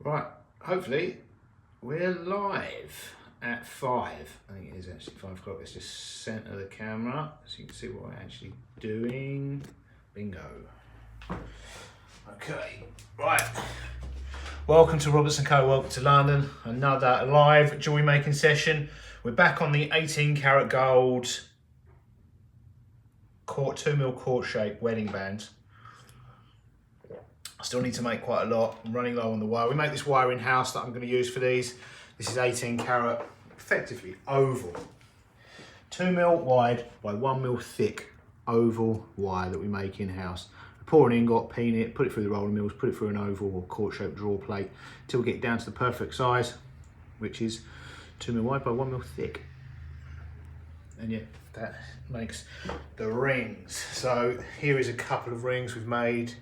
Right, hopefully we're live at 5. I think it is actually 5 o'clock. Let's just center the camera so you can see what we're actually doing. Bingo. Okay, right. Welcome to Roberts & Co. Welcome to London. Another live jewelry making session. We're back on the 18 karat gold 2mm court shape wedding band. I still need to make quite a lot. I'm running low on the wire. We make this wire in-house that I'm going to use for these. This is 18 karat, effectively oval. 2mm wide by 1mm thick oval wire that we make in-house. Pour an ingot, peen it, put it through the roller mills, put it through an oval or court-shaped draw plate until we get down to the perfect size, which is 2mm wide by 1mm thick. And yeah, that makes the rings. So here is a couple of rings we've made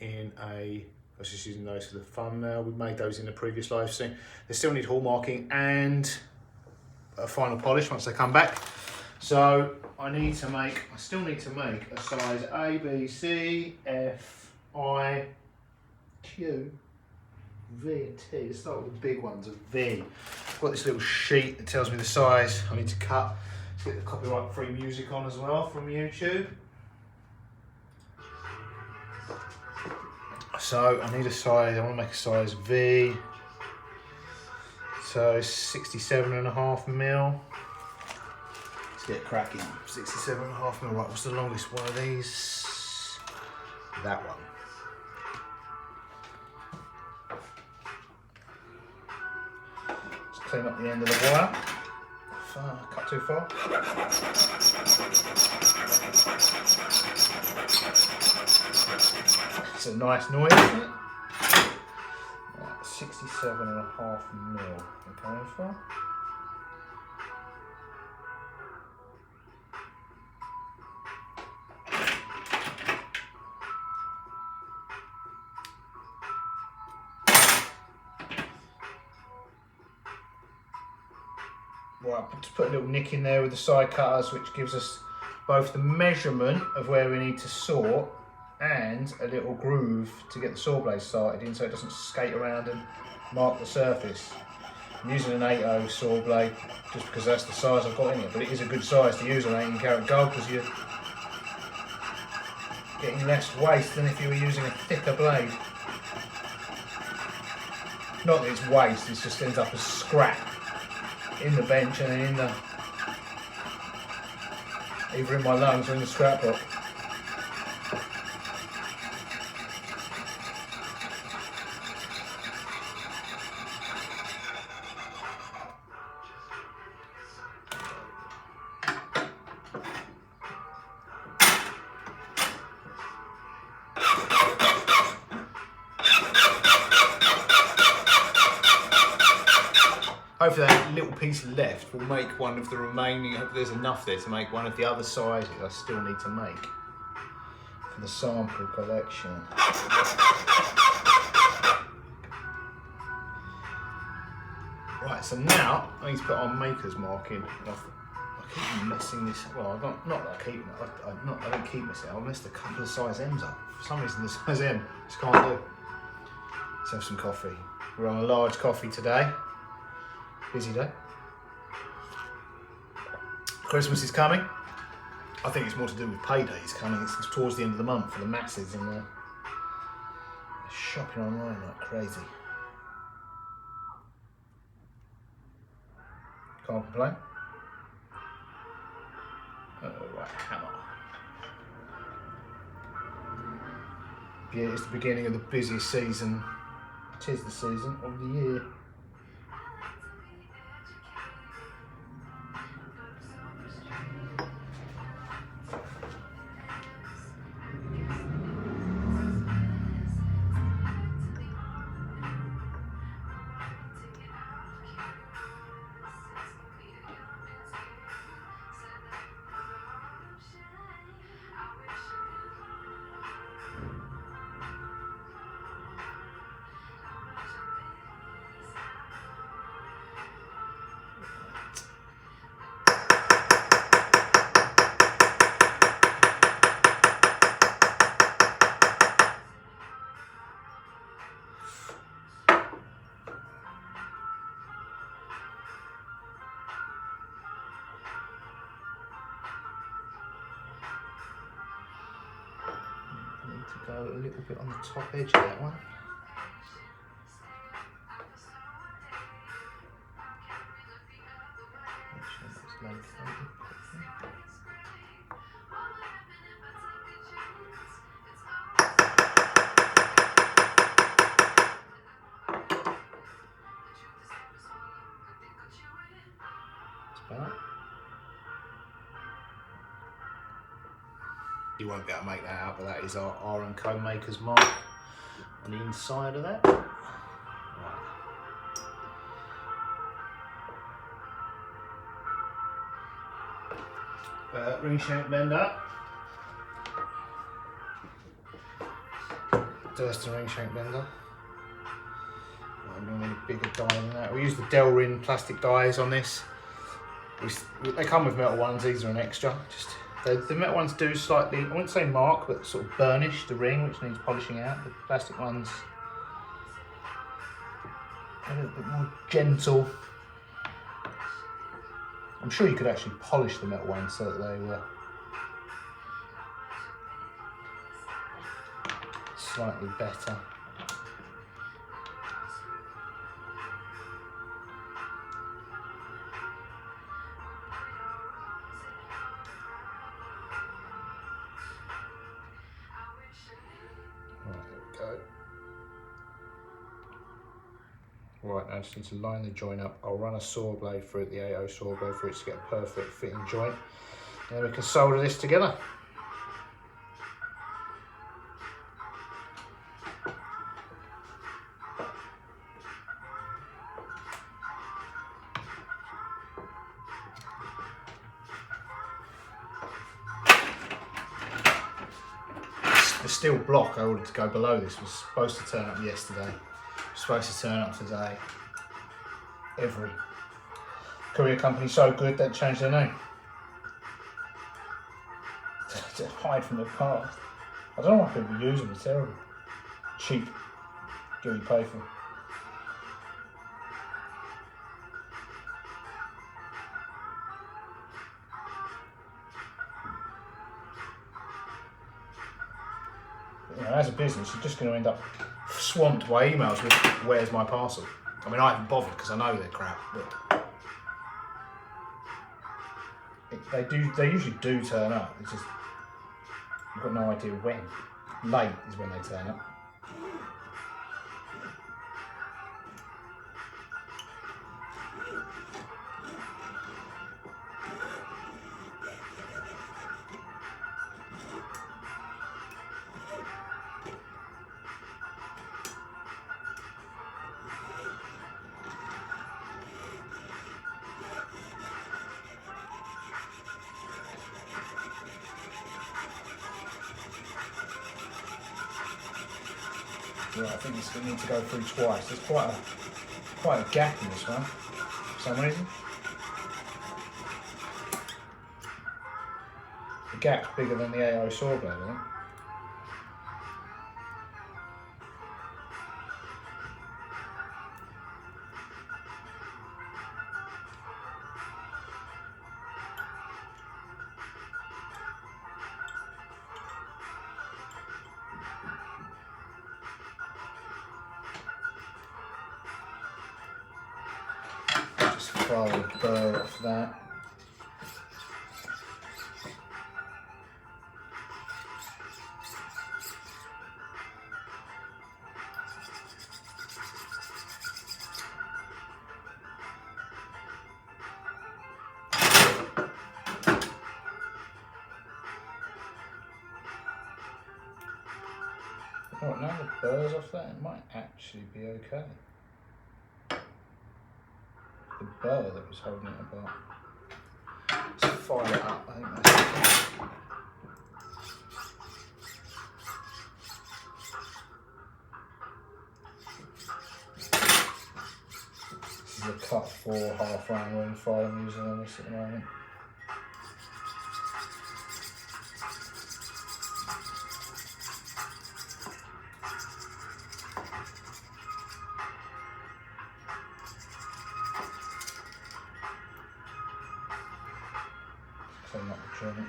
in I was just using those for the thumbnail. We made those in the previous live stream. They still need hallmarking and a final polish once they come back. So I still need to make a size A, B, C, F, I, Q, V and T. Let's start with the big ones, a V. I've got this little sheet that tells me the size I need to cut. Let's get the copyright free music on as well from YouTube. So I need a size, I want to make a size V. So 67.5mm. Let's get cracking. 67.5mm. Right, what's the longest one of these? That one. Let's clean up the end of the wire. Cut too far. It's a nice noise, isn't it? Right, 67.5mm. We're going for. Right, just put a little nick in there with the side cutters, which gives us both the measurement of where we need to saw and a little groove to get the saw blade started in so it doesn't skate around and mark the surface. I'm using an 8/0 saw blade just because that's the size I've got in it, but it is a good size to use on 18 karat gold because you're getting less waste than if you were using a thicker blade. Not that it's waste, it just ends up as scrap in the bench and then in the either in my lungs or in the scrapbook. Hopefully that little piece left will make one of the remaining, hopefully there's enough there to make one of the other sizes I still need to make for the sample collection. Right, so now I need to put on maker's mark in. I keep messing this, well, not that I keep, I don't keep messing it, I messed a couple of size M's up. For some reason the size M just can't do. Let's have some coffee. We're on a large coffee today. Busy day. Christmas is coming. I think it's more to do with paydays coming. It's towards the end of the month for the masses and they're shopping online like crazy. Can't complain. Oh, right, hammer. Yeah, it's the beginning of the busiest season. It is the season of the year. go a little bit on the top edge of that one. Make sure that's located. You won't be able to make that out, but that is our R&Co maker's mark on the inside of that. Right. Ring shank bender. Durst ring shank bender. Normally bigger die than that. We use the Delrin plastic dies on this. They come with metal ones, these are an extra. The metal ones do slightly, I wouldn't say mark, but sort of burnish the ring, which needs polishing out. The plastic ones a little bit more gentle. I'm sure you could actually polish the metal ones so that they were slightly better. Right, now I just need to line the joint up. I'll run a saw blade through it, the AO saw blade through it to get a perfect fitting joint. And then we can solder this together. The steel block I ordered to go below this was supposed to turn up yesterday. Supposed to turn up today. Every courier company so good they changed their name to hide from the past. I don't know why people use them. It's terrible. Cheap. Get what you pay for. But, you know, as a business, you're just going to end up swamped by emails with "Where's my parcel?" I mean, I haven't bothered because I know they're crap, but they usually do turn up. It's just you've got no idea when. Late is when they turn up. Right, I think it's going to need to go through twice. There's quite a gap in this one for some reason. The gap's bigger than the AO saw blade, I think. Just file the burr off that. Right, now the burr's off that, it might actually be okay. The burr that was holding it apart. Let's fire it up, I think that's okay. This is a cut 4 half round ring file I'm using on this at the moment. Clean up the joint.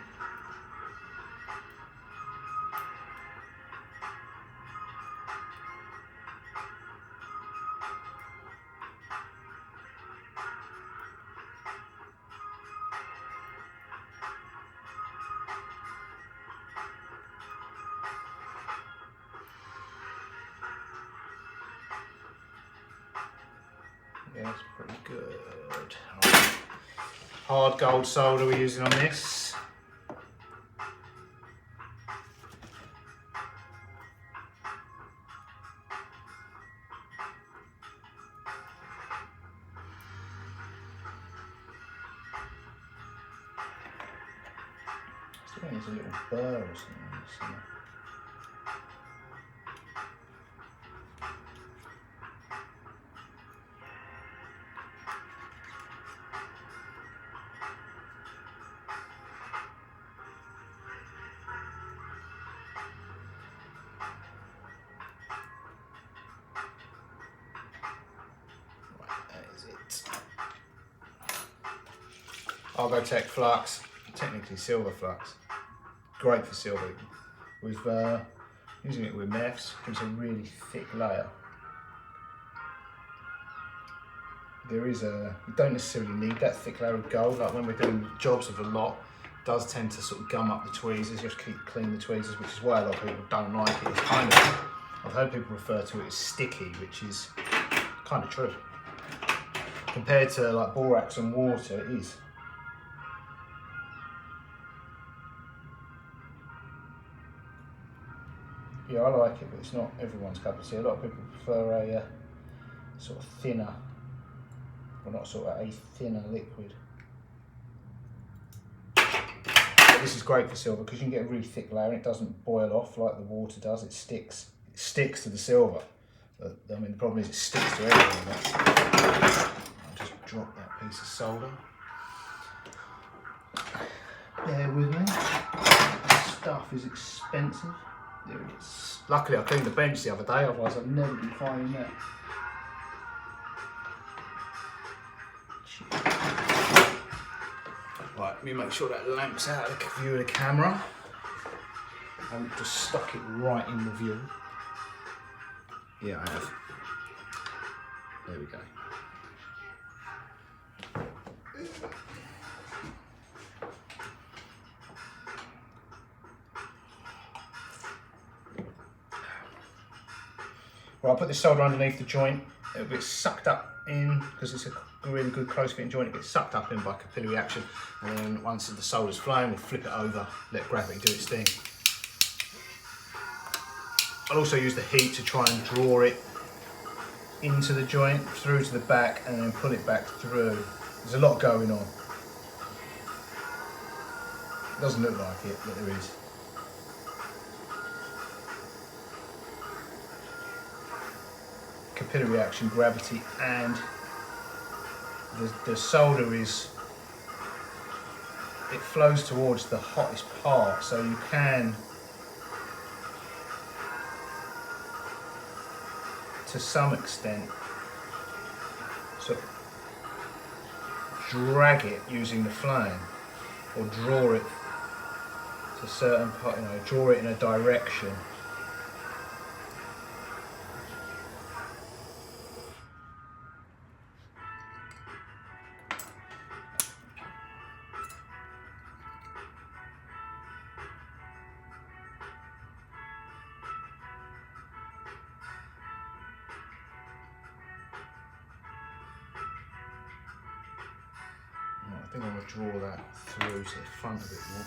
Yeah, it's pretty good. Right. Hard gold solder we're using on this. I think there's a little burr or something. Argotech flux, technically silver flux. Great for silver. With using it with meths gives a really thick layer. You don't necessarily need that thick layer of gold. Like when we're doing jobs with a lot, it does tend to sort of gum up the tweezers. You have to keep clean the tweezers, which is why a lot of people don't like it. It's kind of, I've heard people refer to it as sticky, which is kind of true. Compared to like borax and water, it is. Yeah, I like it, but it's not everyone's cup of tea. A lot of people prefer a sort of thinner, well not sort of a thinner liquid. But this is great for silver because you can get a really thick layer and it doesn't boil off like the water does. It sticks to the silver. But, I mean, the problem is it sticks to everything. I'll just drop that piece of solder. Bear with me. This stuff is expensive. There it is. Luckily I cleaned the bench the other day, otherwise I'd never be finding that. Right, let me make sure that lamp's out of the view of the camera. I haven't just stuck it right in the view. Yeah, I have. There we go. Right, I'll put this solder underneath the joint. It'll get sucked up in, because it's a really good close fitting joint, it gets sucked up in by capillary action. And then once the solder's flowing, we'll flip it over, let gravity do its thing. I'll also use the heat to try and draw it into the joint, through to the back, and then pull it back through. There's a lot going on. It doesn't look like it, but there is. Capillary action, gravity, and the solder it flows towards the hottest part, so you can, to some extent, sort of drag it using the flame, or draw it to a certain part, draw it in a direction. I think I'm going to draw that through to the front a bit more.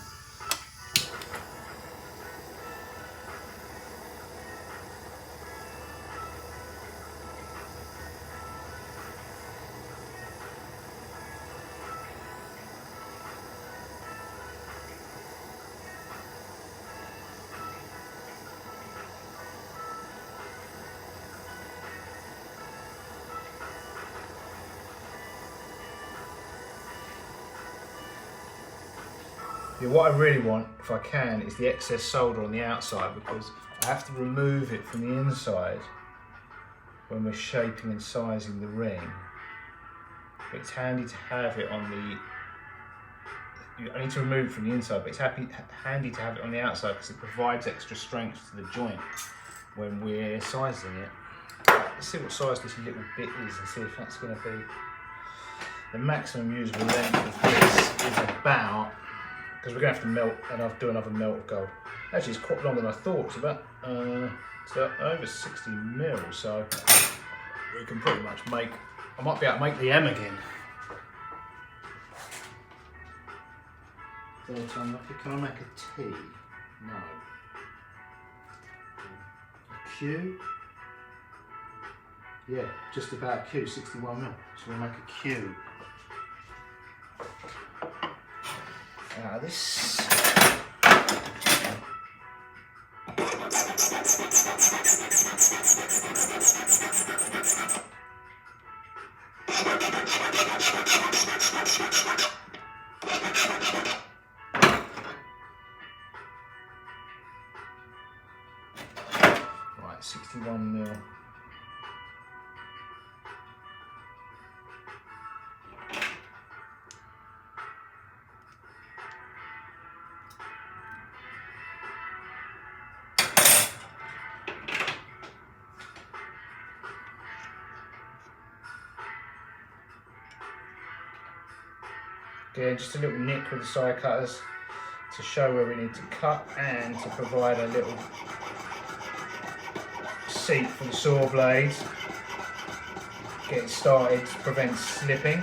Yeah, what I really want, if I can, is the excess solder on the outside, because I have to remove it from the inside when we're shaping and sizing the ring. But it's handy to have it on the, I need to remove it from the inside, but it's handy to have it on the outside because it provides extra strength to the joint when we're sizing it. Let's see what size this little bit is and see if that's going to be. The maximum usable length of this is about, because we're going to have to melt, and I'll do another melt of gold. Actually, it's quite longer than I thought. It's about over 60 mil, so we can pretty much make I might be able to make the M again. Third time lucky. Can I make a T? No. A Q? Yeah, just about a Q, 61 mil. So we'll make a Q. Now this. Right, 61 mil. Again, just a little nick with the side cutters to show where we need to cut and to provide a little seat for the saw blades. Get it started to prevent slipping.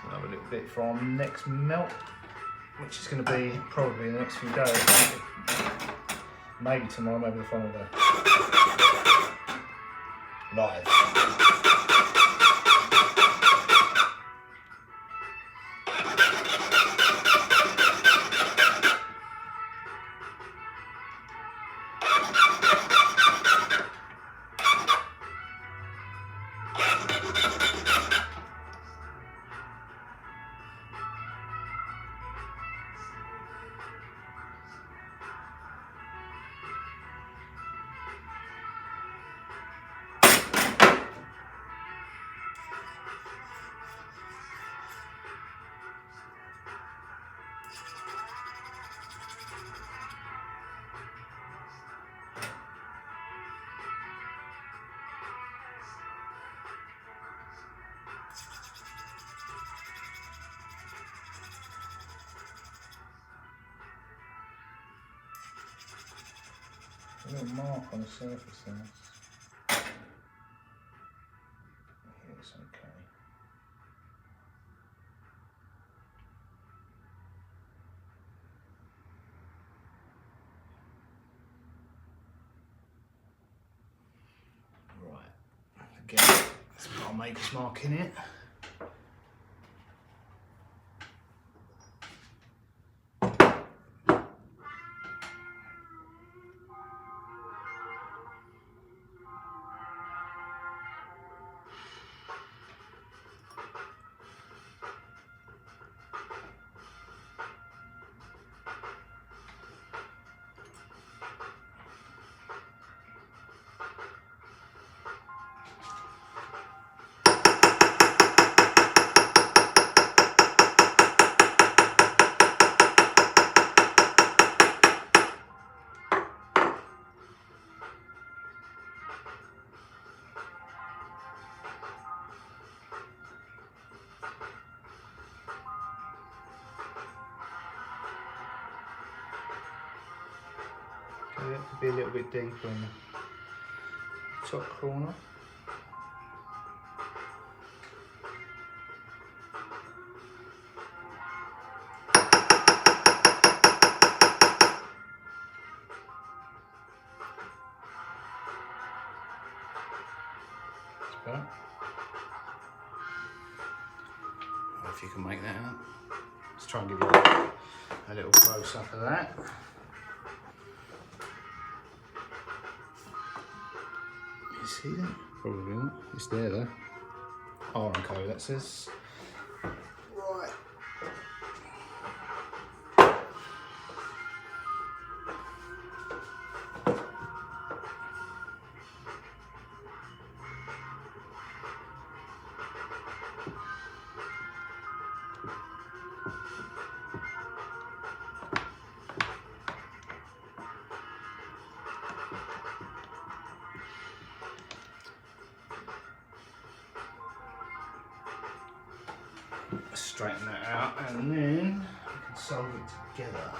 Another little bit for our next melt, which is going to be probably the next few days. Maybe tomorrow, maybe the following day. Live. A little mark on the surface there. It's okay. Right. Again, let's put our maker's mark in it. It could be a little bit deeper in the top corner. That's better. If you can make that out. Let's try and give you a little close up of that. You see that? Probably not. It's there though. R&Co, that says. Right. Straighten that out, and then we can solder it together.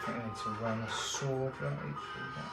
I need to run a sword right through that.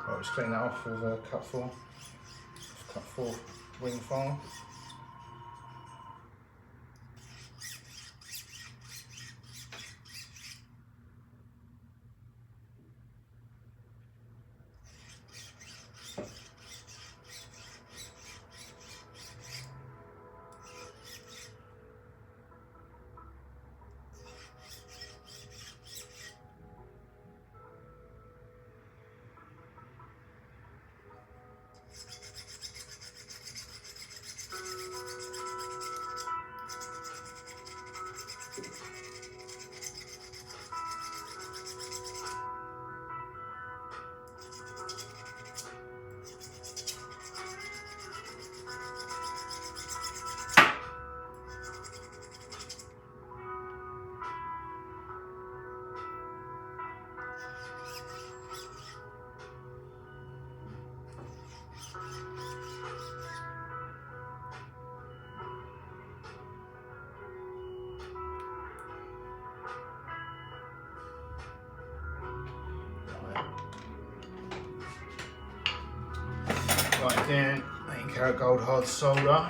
Right, just clean that off with a cut 4 ring file. Right then, 18 karat gold hard solder.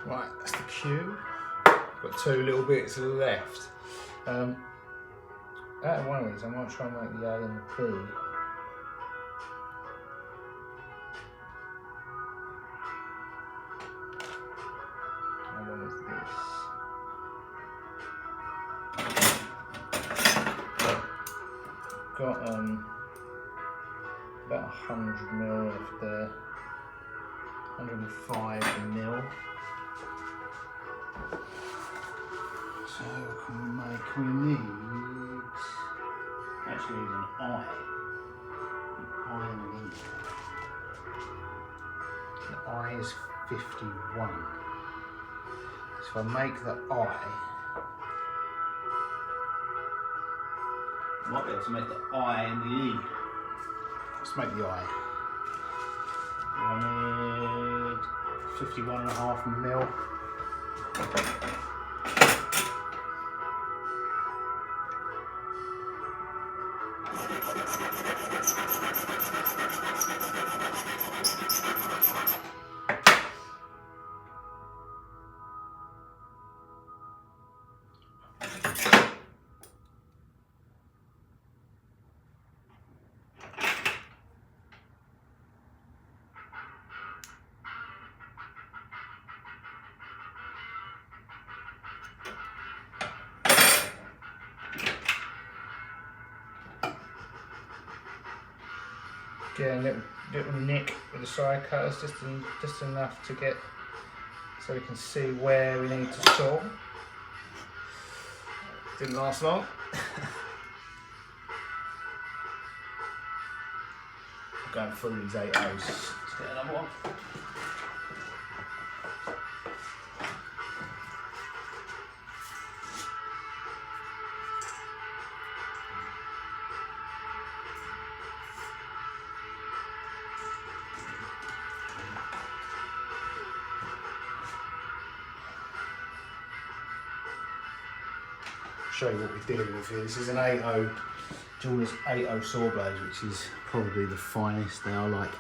Right, that's the Q. Got 2 little bits left. Out of one of these, I might try and make the A and the B. got about 100ml left there, 105ml. So we need, actually need an eye. The eye is 51. So if I make the eye, I might be able to make the I and the E. Let's make the I. I need 51.5ml. Get a little nick with the side cutters, just enough to get so we can see where we need to saw. Didn't last long. Going through these 8 O's. Let's get another one. Show you what we're dealing with here. This is an 8.0, Jeweler's 8.0 saw blade, which is probably the finest. They are like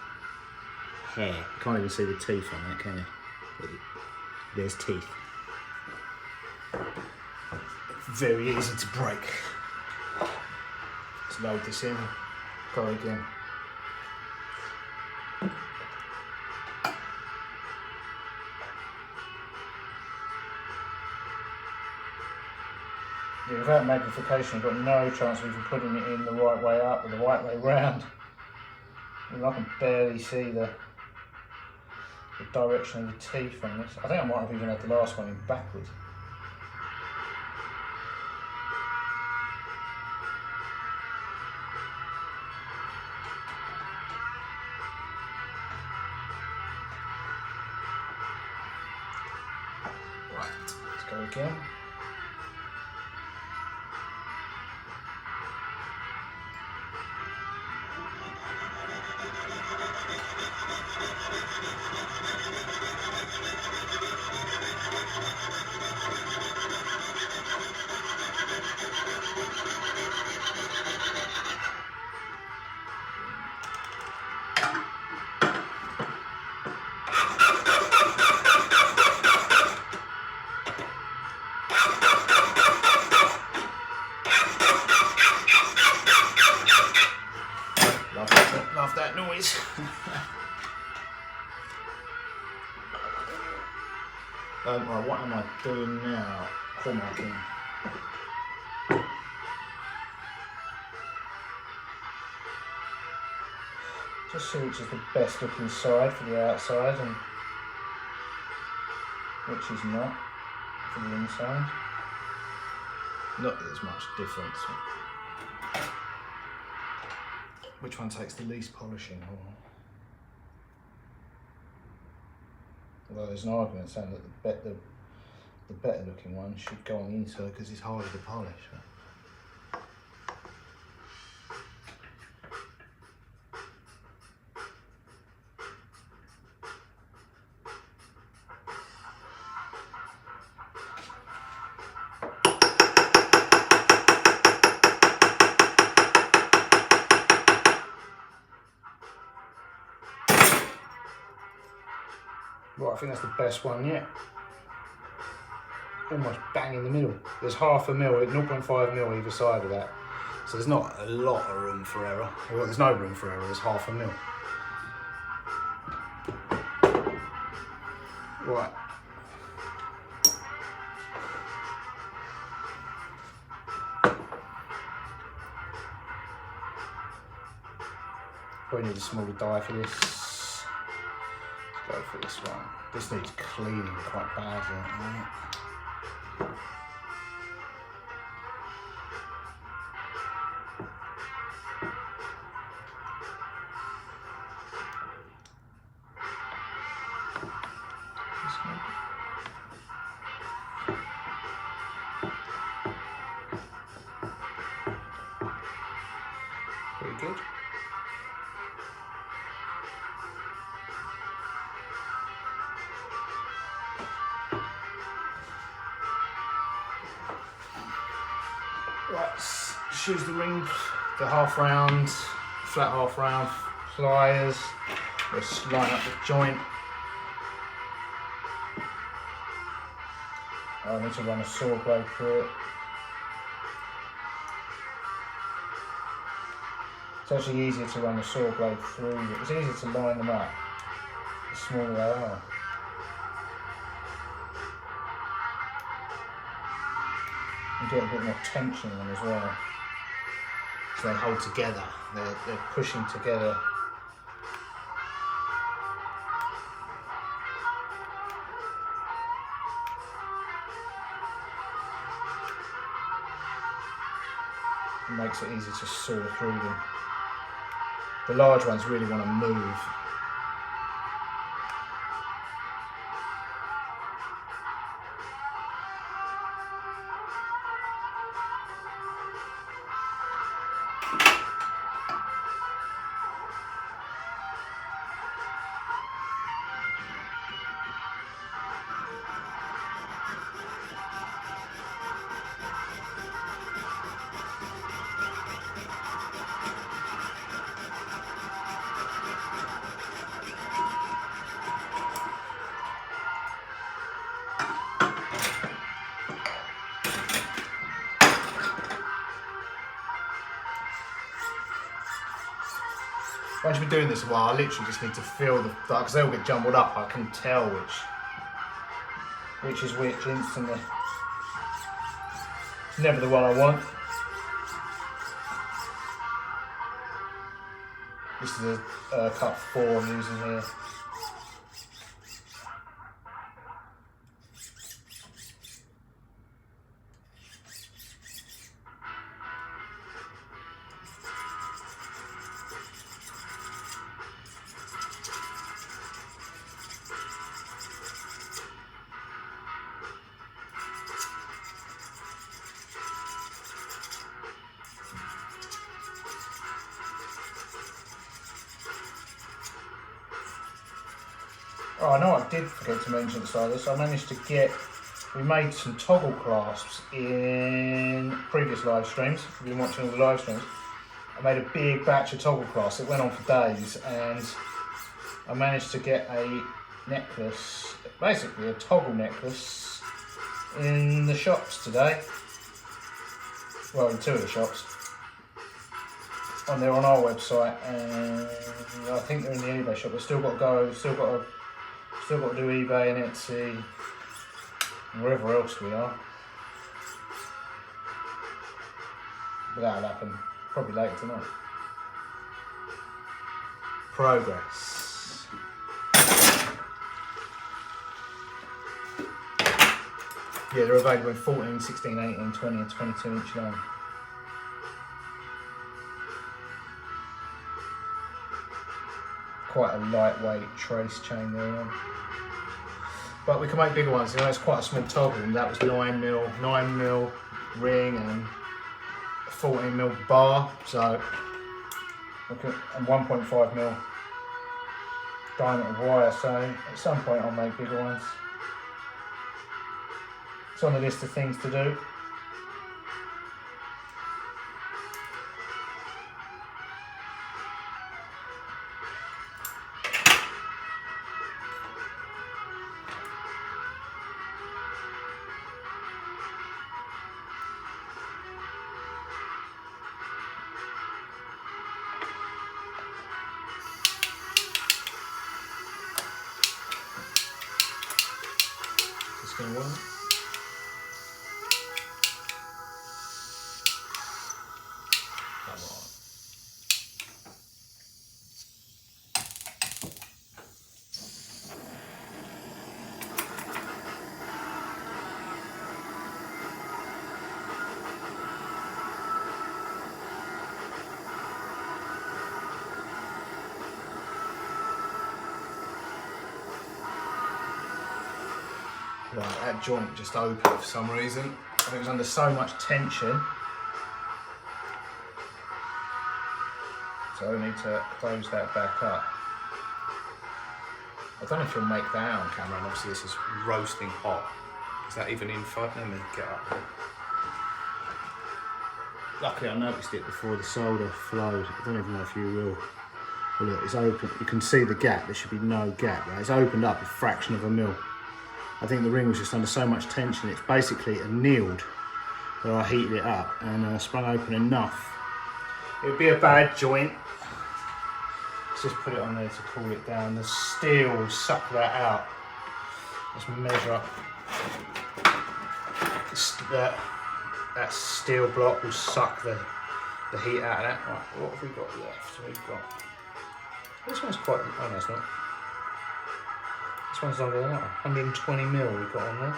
hair. You can't even see the teeth on that, can you? But there's teeth. Very easy to break. Let's load this in. Go again. Yeah, without magnification, you've got no chance of even putting it in the right way up or the right way round. I can barely see the direction of the teeth on this. I think I might have even had the last one in backwards. Right, let's go again. Love that noise. Right, what am I doing now? Core marking. Just see which is the best looking side for the outside and which is not for the inside. Not that there's much difference. Which one takes the least polishing? Although there's an argument saying that the better looking one should go on the inside because it's harder to polish. Right, I think that's the best one yet. Almost bang in the middle. There's half a mil, 0.5 mil either side of that. So there's not a lot of room for error. Well, there's no room for error, there's half a mil. Right. Probably need a smaller die for this. Let's go for this one. This needs cleaning quite badly, right? Pretty good. Right, choose the ring, the half round, flat half round pliers. Let's line up the joint. I need to run a saw blade through it. It's actually easier to run a saw blade through. It's easier to line them up the smaller they are. You get a bit more tension in them as well. So they hold together, they're pushing together. It makes it easy to saw through them. The large ones really want to move. Once you've been doing this a while, I literally just need to feel the, because they all get jumbled up, I can tell which is which instantly. It's never the one I want. This is a cut 4 I'm using here. Oh, I know I did forget to mention at the start of this. I managed to we made some toggle clasps in previous live streams. If you've been watching all the live streams, I made a big batch of toggle clasps. It went on for days, and I managed to get a necklace, basically a toggle necklace, in the shops today. Well, in 2 of the shops. They're on our website, and I think they're in the eBay shop. We've still got to go. Still got to do eBay and Etsy, and wherever else we are. But that'll happen probably later tonight. Progress. Yeah, they're available in 14, 16, 18, 20 and 22 inch long. Quite a lightweight trace chain there on. But we can make bigger ones, you know, it's quite a small toggle, and that was 9mm ring and a 14mm bar, so look at, and 1.5mm diameter wire, so at some point I'll make bigger ones. It's on the list of things to do. Going to work. Come on. that joint just open for some reason. It was under so much tension. So I need to close that back up. I don't know if you'll make that out on camera, and obviously this is roasting hot. Is that even info? Let me get up there. Luckily I noticed it before the solder flowed. I don't even know if you will. But look, it's open. You can see the gap. There should be no gap, right? It's opened up a fraction of a mil. I think the ring was just under so much tension. It's basically annealed where I heated it up and sprung open enough. It would be a bad joint. Let's just put it on there to cool it down. The steel will suck that out. Let's measure up. That steel block will suck the heat out of that. Right, what have we got left? We've got, this one's quite, oh no it's not. This one's longer than that one. 120 mil we've got on there.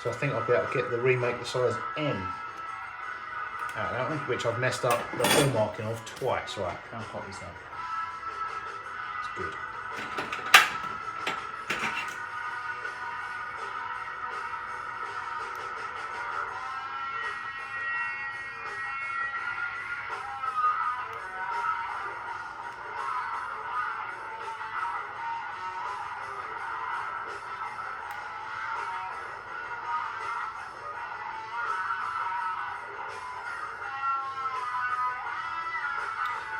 So I think I'll be able to get remake the size M out of that one, which I've messed up the hallmarking of twice. Right, how hot is that? It's good.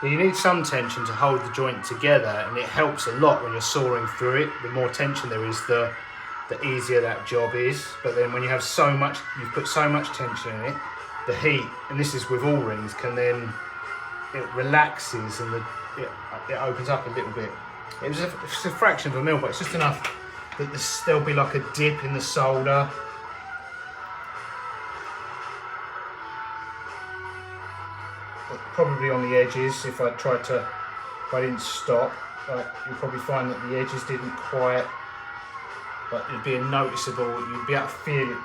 You need some tension to hold the joint together, and it helps a lot when you're sawing through it. The more tension there is, the easier that job is. But then when you have so much, you've put so much tension in it, the heat, and this is with all rings, can then, it relaxes and it opens up a little bit. It's a fraction of a mil, but it's just enough that there'll be like a dip in the solder. Probably on the edges, if I didn't stop, you'll probably find that the edges didn't quite, but it'd be noticeable, you'd be able to feel it,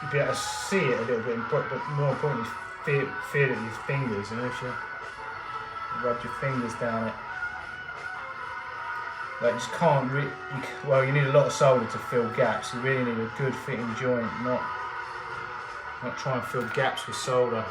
you'd be able to see it a little bit, but more importantly, feel it with your fingers, you know, if you rub your fingers down it. Like, you just can't well, you need a lot of solder to fill gaps. You really need a good fitting joint, not try and fill gaps with solder.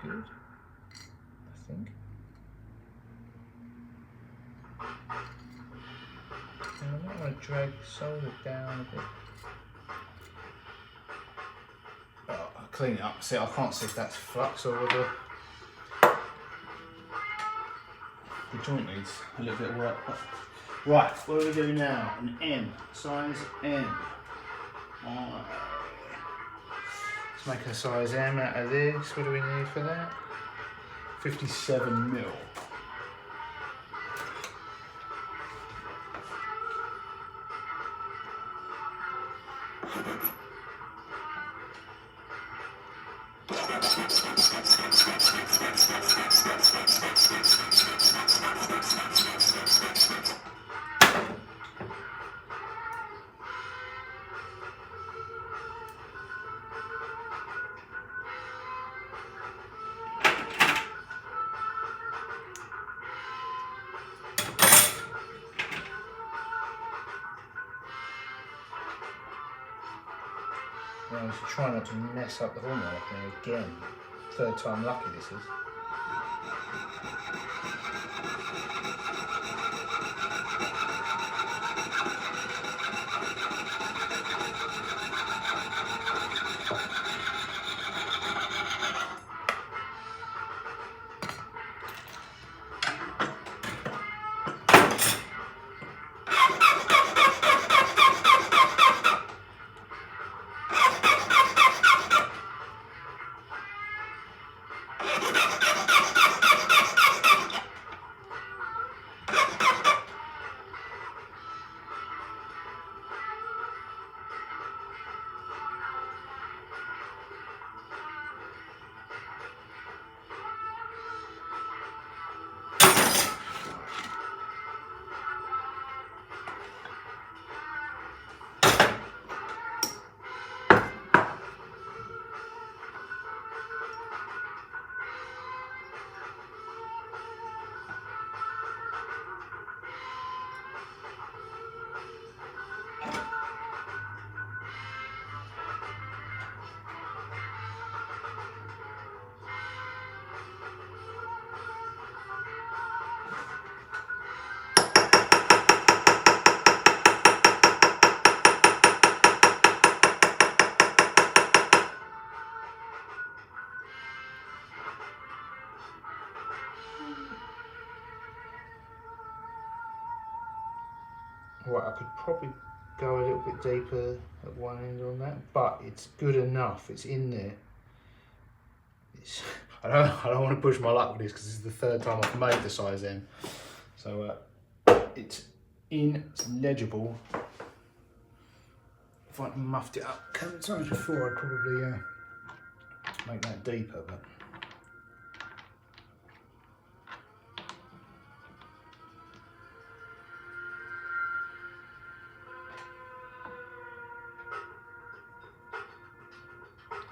Good, I think. And I might want to drag the solder down a bit. Oh, I'll clean it up. See, I can't see if that's flux or whether the joint needs a little bit of work. Right, what do we do now? An M, size M. Alright. Make a size M out of this. What do we need for that? 57 mil. I should try not to mess up the hallmark again. Third time lucky this is. Right, I could probably go a little bit deeper at one end on that, but it's good enough. It's in there. I don't want to push my luck with this because this is the third time I've made the size M. So it's legible. If I muffed it up a couple of times before, I'd probably make that deeper. But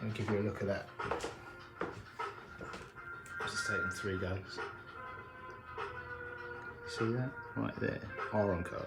I'll give you a look at that. Just taking 3 goes. See that? Right there. Iron Co.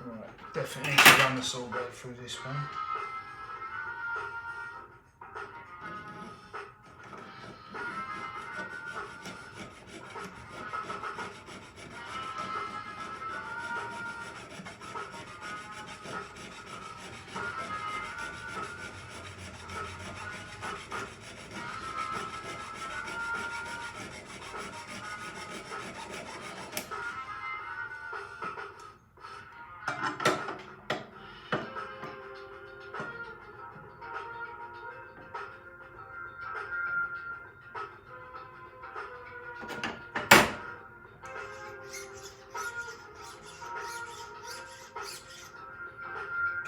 Right, definitely need to run the saw blade through this one.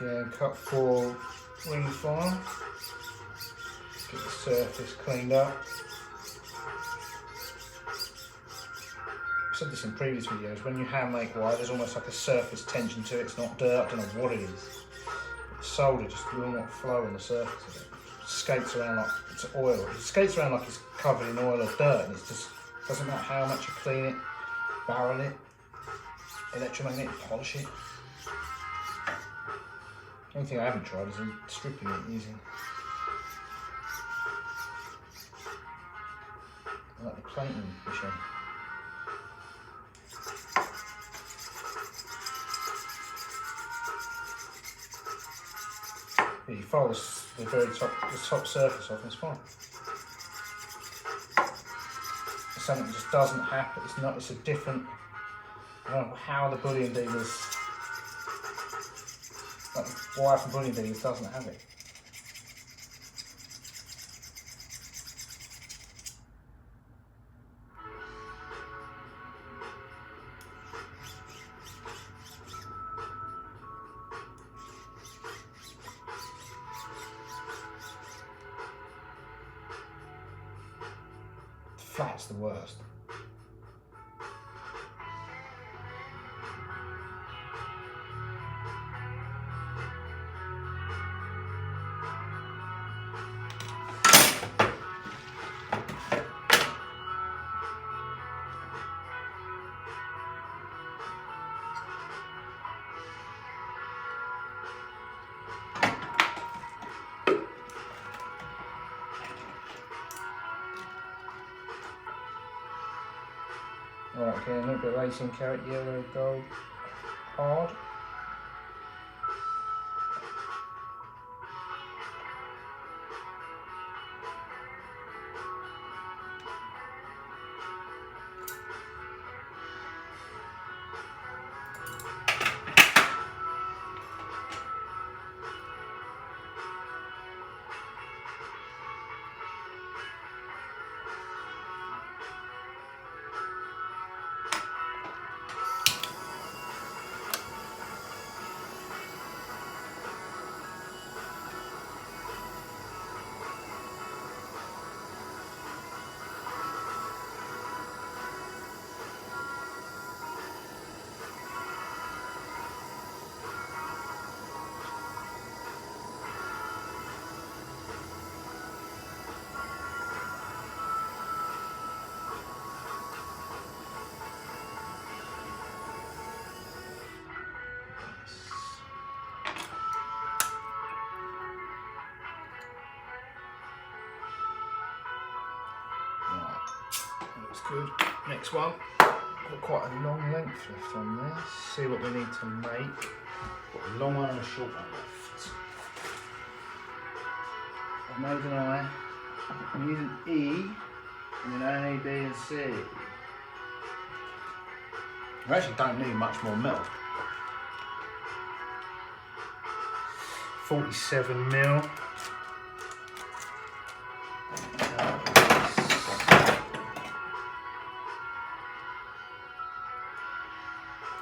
Again, cut for ring file. Get the surface cleaned up. I've said this in previous videos, when you hand make wire there's almost like a surface tension to it. It's not dirt, I don't know what it is. Solder just will not flow on the surface of it. It skates around like it's oil. It skates around like it's covered in oil or dirt, and it just doesn't matter how much you clean it, barrel it, electromagnetic polish it. The only thing I haven't tried is in stripping it using like the plating machine. Yeah, you file the very top surface off and it's fine. It's something that just doesn't happen. It's not. It's a different. I don't know how the bullion dealers. Like the wire from bullion dealers doesn't have it. Flat's the worst. Right, okay, a little bit of 18 karat yellow gold hard. Looks good. Next one. Got quite a long length left on this. See what we need to make. Got a long one and a short one left. I've made an eye. I'm using E and then A, B and C. I actually don't need much more metal. 47 mil.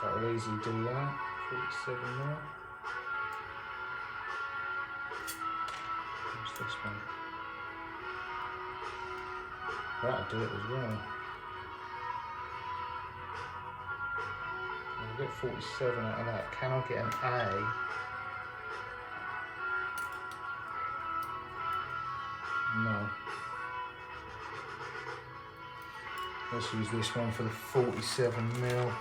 That will easily do that. 47 mil. What's this one? That'll do it as well. I'll get 47 out of that. Can I get an A? No. Let's use this one for the 47 mil.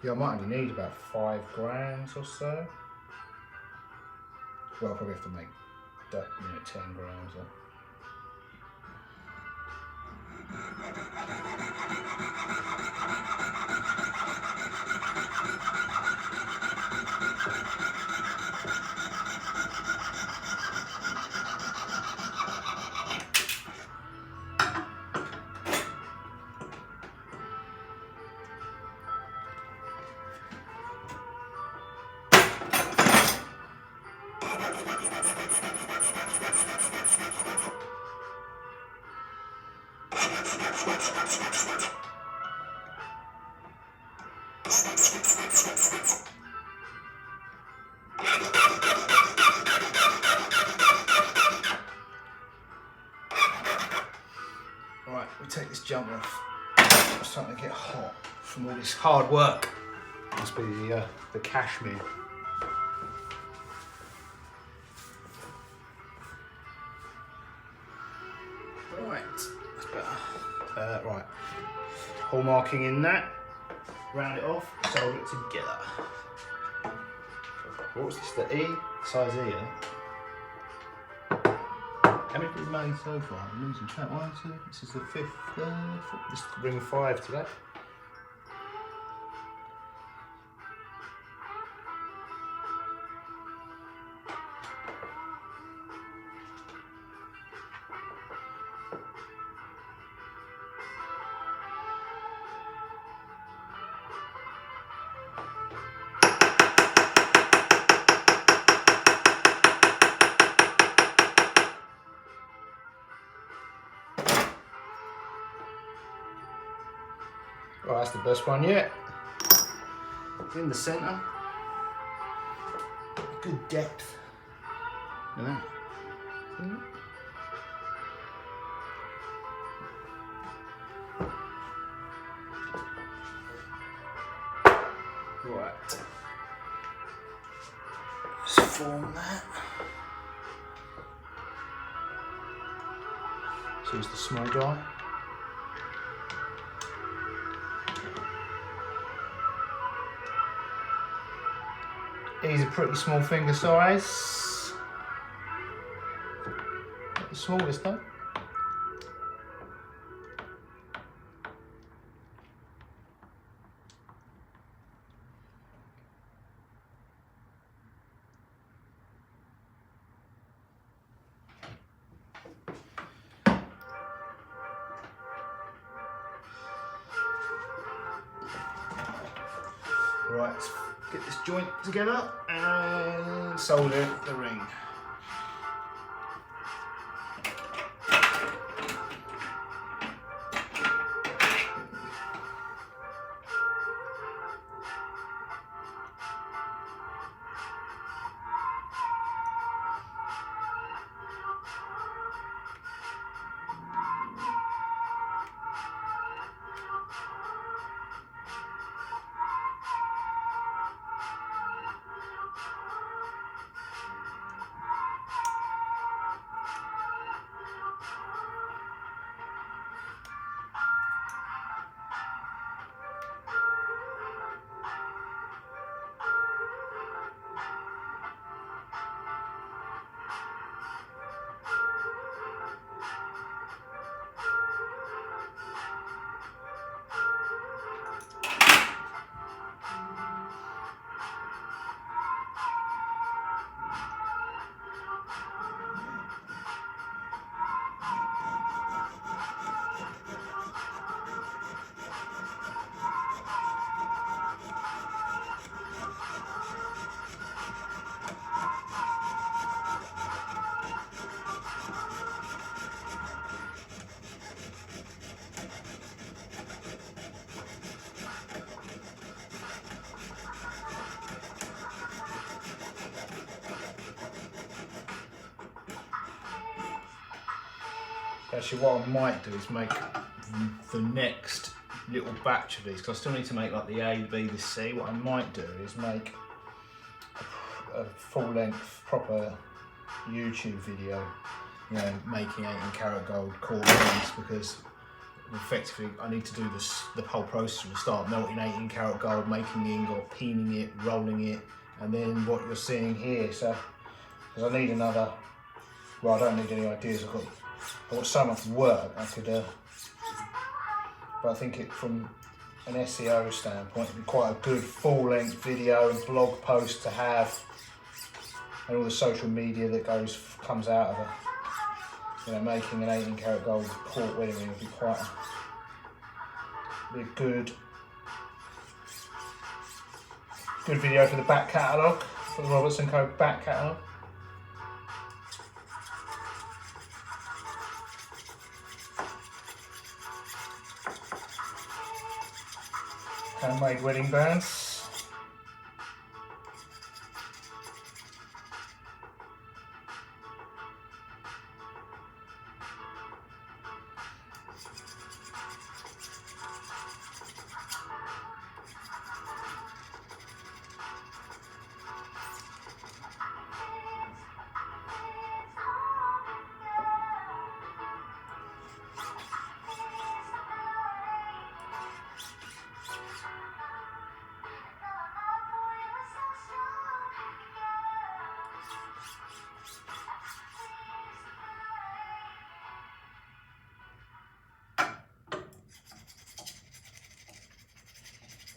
Yeah, I might only need about 5 grams or so. Well, I'll probably have to make that, 10 grams. Right, we take this jump off. It's starting to get hot from all this hard work. Must be the cashmere. Right, that's better. Right, hole marking in that. round it off, solder it together. What's this, the E? Size E, yeah? How many have we made so far? I'm losing track. 1, 2, this is the 5th, this is ring 5 today. Well, that's the best one yet. In the centre. Good depth. Look at that. Right. Let's form that. So here's the small guy. He's a pretty small finger size. Not the smallest though. Right, let's get this joint together and solder the ring. Actually, what I might do is make the next little batch of these, because I still need to make like the A, the B, the C. What I might do is make a full-length, proper YouTube video, you know, making 18 karat gold core rings, because effectively I need to do the whole process from the start, melting 18 karat gold, making the ingot, peening it, rolling it, and then what you're seeing here. So, because I need another, well, I don't need any ideas, I've got so much work I could, but I think it from an SEO standpoint it'd be quite a good full-length video and blog post to have, and all the social media that comes out of it. You know, making an 18 karat gold court wedding ring would be quite a good video for the back catalogue, for the Robertson Co back catalogue. Handmade wedding bands.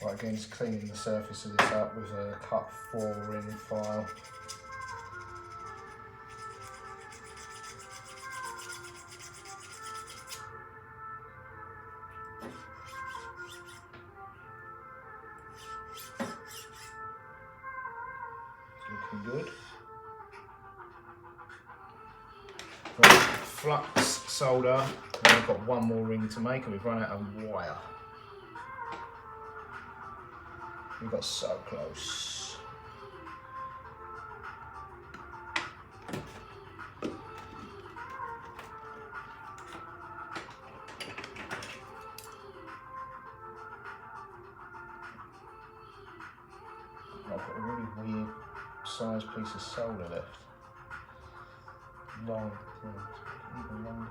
Right, again, just cleaning the surface of this up with a cut 4 ring file. Looking good. Right, flux solder. Now we've got one more ring to make, and we've run out of wire. We got so close. I've got a really weird sized piece of solder left. Long, even longer.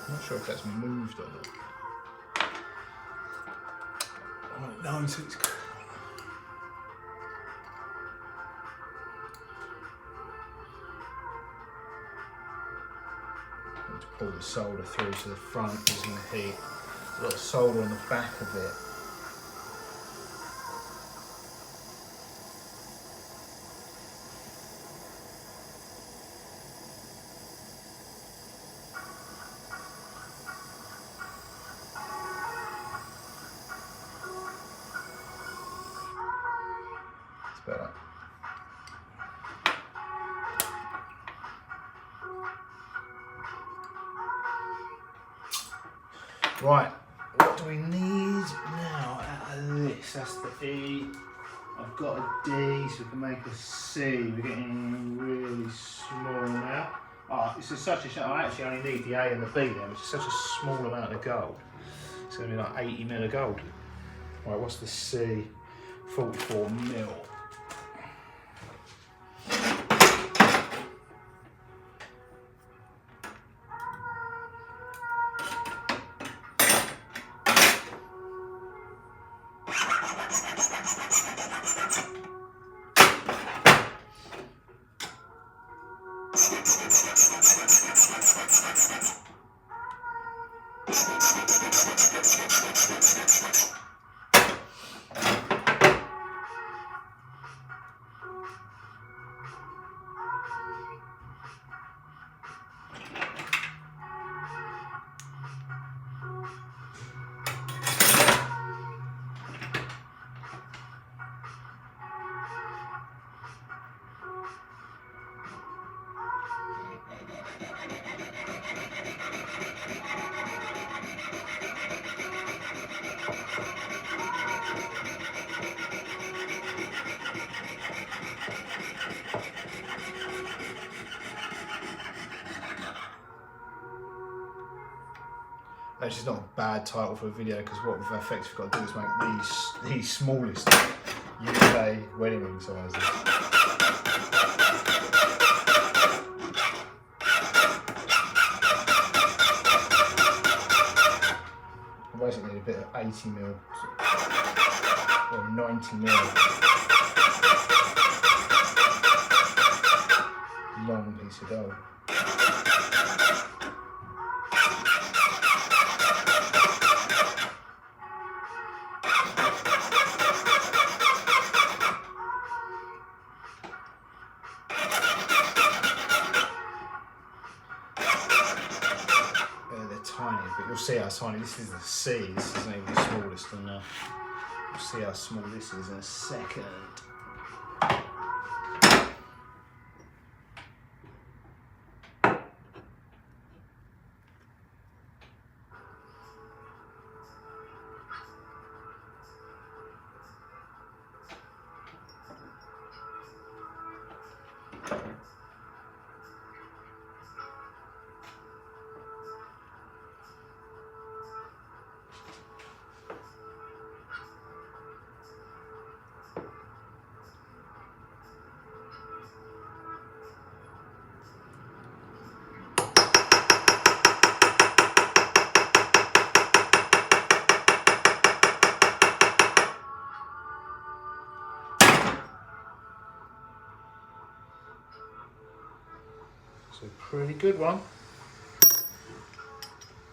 I'm not sure if that's moved or not. Right, no, so it's... to pull the solder through to the front using the heat. There's a lot of solder on the back of it. Better. Right, what do we need now out of this? That's the E. I've got a D, so we can make a C. We're getting really small now. Oh, this is such a shame. I actually only need the A and the B then, which is such a small amount of gold. It's going to be like 80 mil of gold. Right, what's the C? 44 mil. Which is not a bad title for a video, because what we've effectively got to do is make these smallest UK wedding ring sizes. I basically need a bit of 80 mil or 90 mil long piece of gold. Tiny, but you'll see how tiny this is. The C, this isn't even the smallest, and you'll see how small this is in a second. So pretty good one.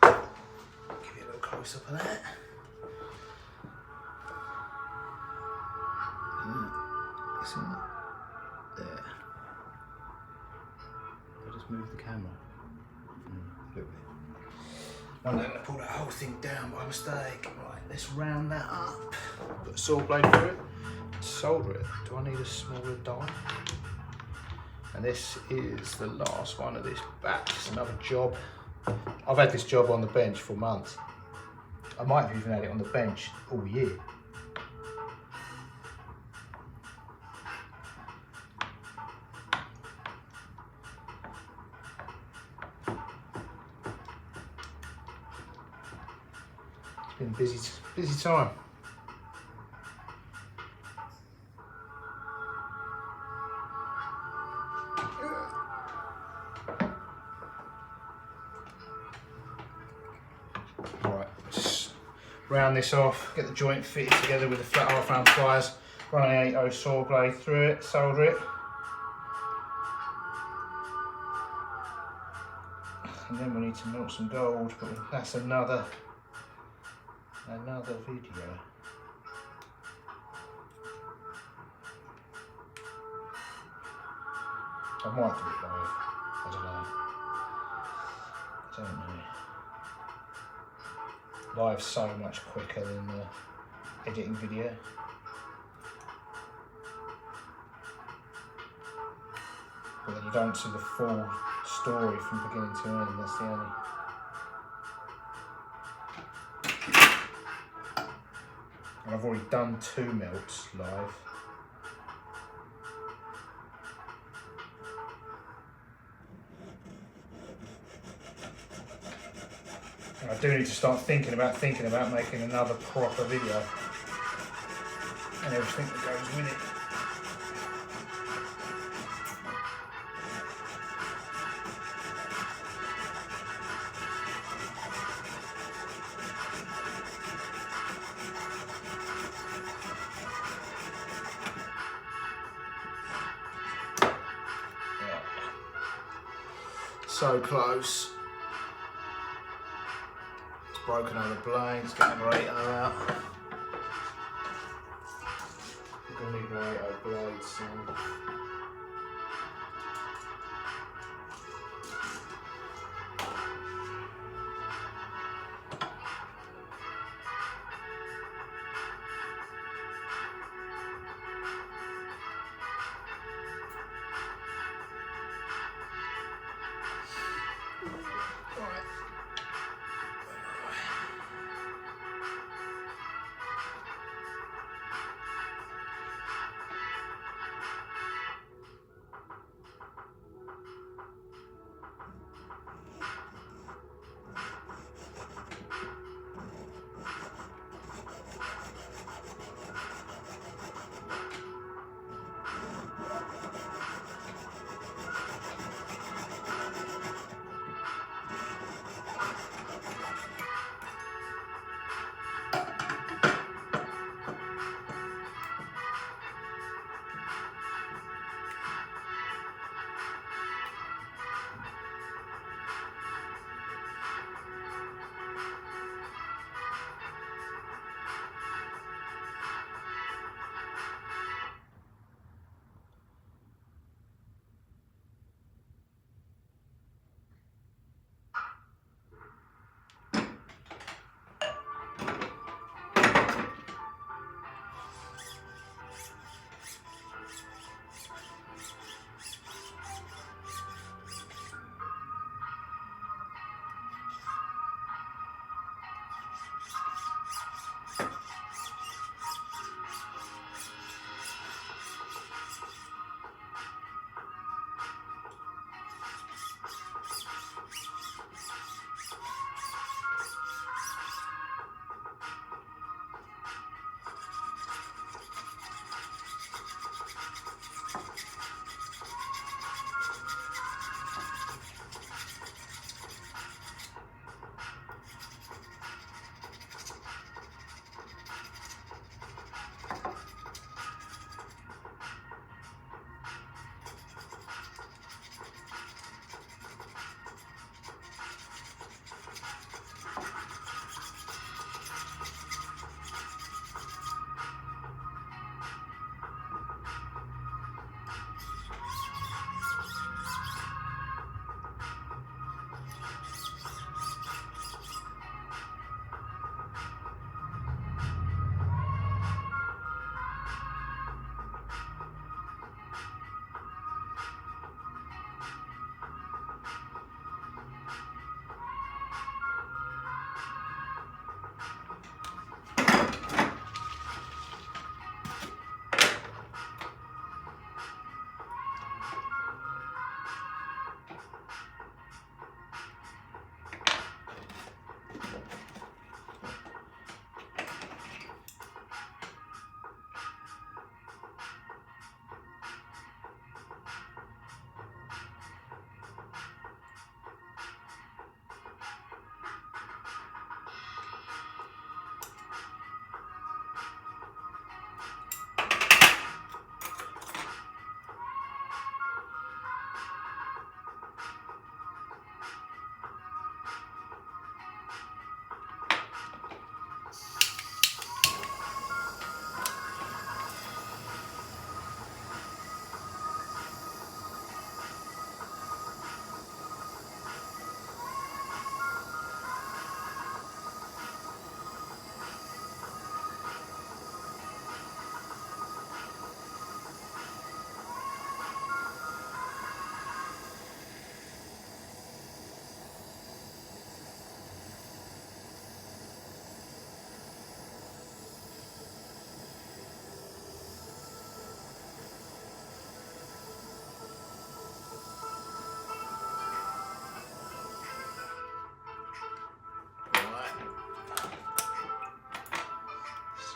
Give you a little close up of that. It's in there. I just moved the camera. A little bit. I'm going to pull that whole thing down by mistake. Right, let's round that up. Put a saw blade through it. Solder it. Do I need a smaller die? And this is the last one of this batch. It's another job. I've had this job on the bench for months. I might have even had it on the bench all year. It's been a busy time. Round this off, get the joint fitted together with the flat half round pliers, run an 8/0 saw blade through it, solder it. And then we need to melt some gold, but that's another video. I might do it live, I don't know. Live's so much quicker than editing video. But then you don't see the full story from beginning to end, that's the only. And I've already done 2 melts live. I do need to start thinking about making another proper video and everything that goes with it. Yeah. So close. Broken on the blades, get the 8/0 out. We're going to need more 8/0 blades soon.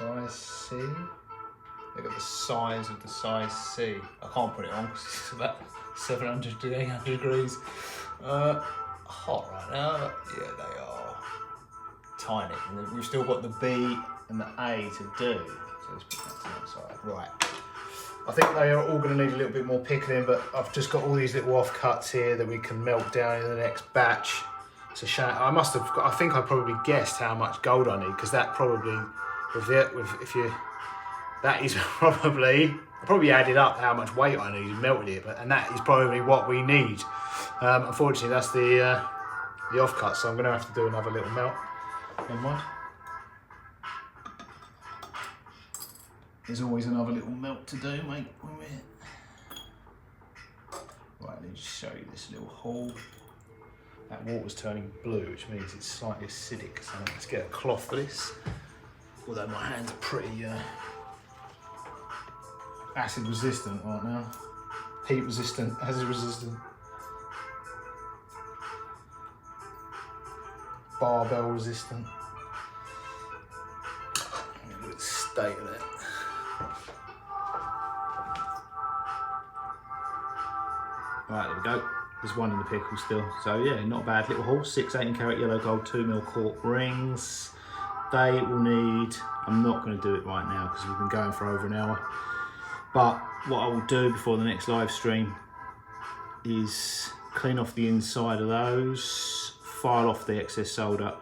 Size C. Look at the size of the size C. I can't put it on because it's about 700 to 800 degrees. Hot right now, but yeah, they are tiny. And then we've still got the B and the A to do. So let's put that to that side. Right. I think they are all going to need a little bit more pickling, but I've just got all these little offcuts here that we can melt down in the next batch. It's a shame. I think I probably guessed how much gold I need, because that probably, that is probably, I probably added up how much weight I need and melted it, and that is probably what we need. Unfortunately, that's the offcut, so I'm going to have to do another little melt. Never mind. There's always another little melt to do, mate. Right, let me just show you this little hole. That water's turning blue, which means it's slightly acidic. So let's get a cloth for this. Although my hands are pretty acid resistant right now. Heat resistant, acid resistant. Barbell resistant. Look at the state of it. Right, there we go. There's one in the pickle still. So yeah, not a bad little haul. 6 18-carat yellow gold 2mm cork rings. They will need, I'm not going to do it right now because we've been going for over an hour. But what I will do before the next live stream is clean off the inside of those, file off the excess solder,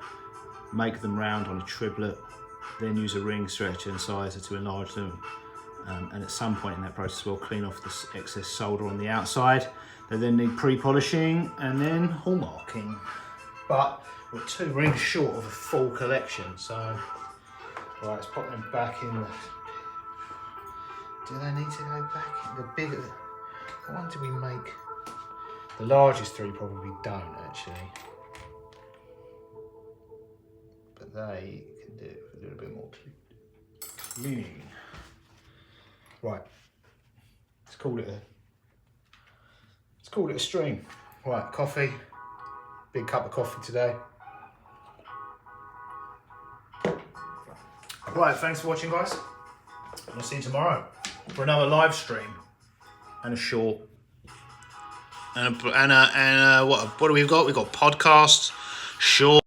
make them round on a triplet, then use a ring stretcher and sizer to enlarge them. And at some point in that process we'll clean off the excess solder on the outside. They then need pre-polishing and then hallmarking. But we're 2 rings short of a full collection, so right, let's pop them back in. Do they need to go back in? The bigger, what one do we make? The largest 3 probably don't actually, but they can do it with a little bit more cleaning. Right, let's call it a stream. Right, coffee, big cup of coffee today. Right, thanks for watching, guys. I'll see you tomorrow for another live stream and a short. And what do we've got? We've got podcasts, short.